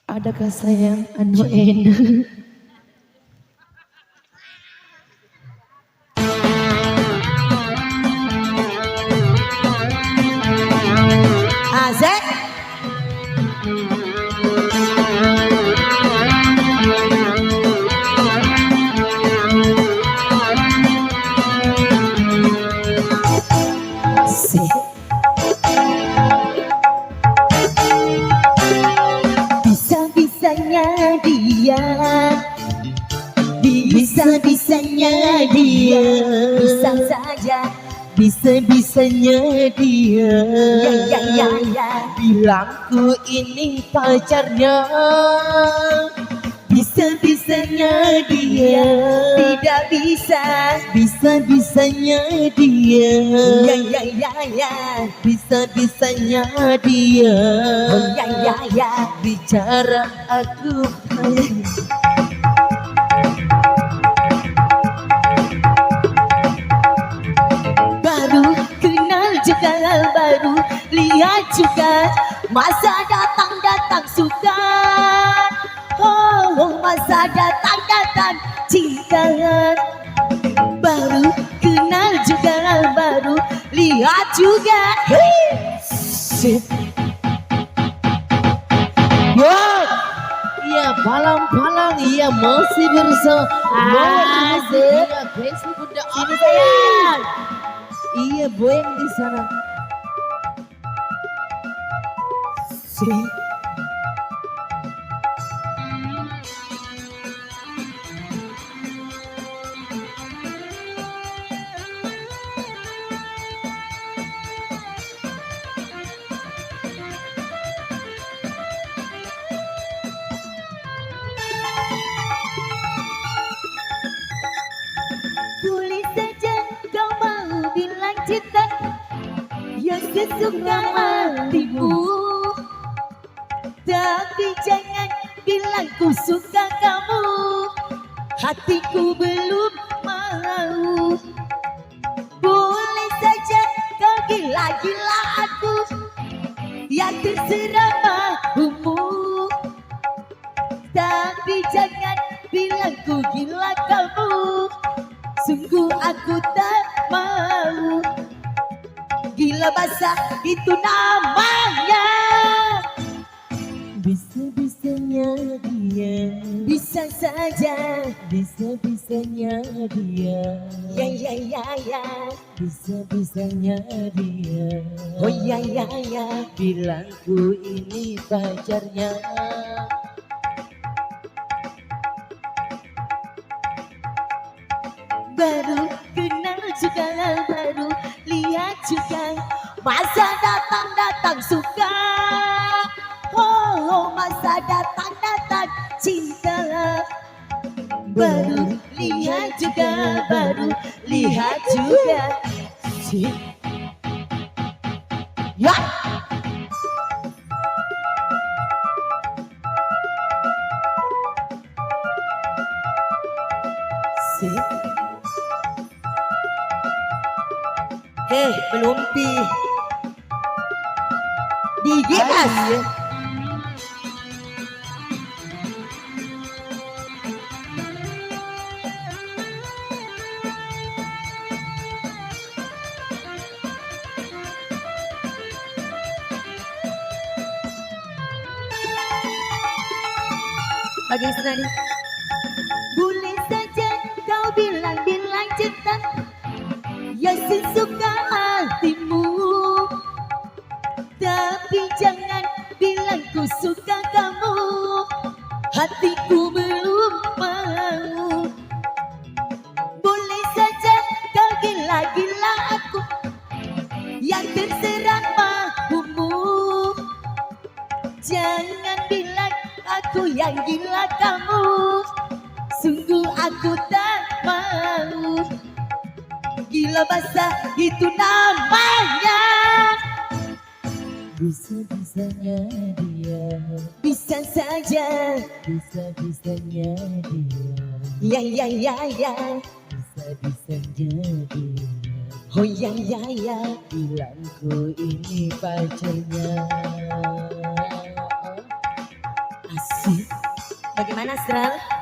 Adakah sayang anu enak? Azek. Bisa-bisanya dia, bisa-bisanya dia, bisa saja, bisa-bisanya dia, ya, bilang ku ini pacarnya. Bisa-bisanya dia, tidak bisa, bisa-bisanya dia, ya, bisa-bisanya dia, ya, bicara aku. Baru kenal juga, baru lihat juga, masa datang-datang suka. Oh, masa datang-datang cinta. Baru kenal juga, baru lihat juga. Wow, iya palang-palang, iya masih bersama. Asik. Iya Facebook udah Ini sayang. Iya boyang di sana. Boleh saja kau mau bilang cinta yang sesuka hatimu, tapi jangan bilang ku suka kamu, hatiku belum mau. Boleh saja kau gila-gila aku, yang terserah maumu, tapi jangan bilang ku gila kamu, sungguh aku tak mau. Gila basah itu namanya. Bisa-bisanya dia, Bisa saja, bisa-bisanya dia, ya, bisa-bisanya dia. oh ya, Bilang ku ini pacarnya. baru kenal juga, baru lihat juga, masa datang-datang suka. Oh, masa datang-datang cinta. Baru lihat juga, baru lihat juga. Ya. Melumpi digitas. Bagi senang. Boleh saja kau bilang-bilang cinta yang sesuka hatimu, tapi jangan bilang ku suka kamu, hatiku belum mau. Boleh saja kau gila-gila aku, yang terserah maumu, jangan bilang aku yang gila kamu, sungguh aku tak mau. Gila basah itu namanya. Bisa-bisanya dia, Bisa saja, bisa-bisanya dia, ya, bisa-bisanya dia. oh ya, Bilang ku ini pacarnya. Asik. Bagaimana Astral?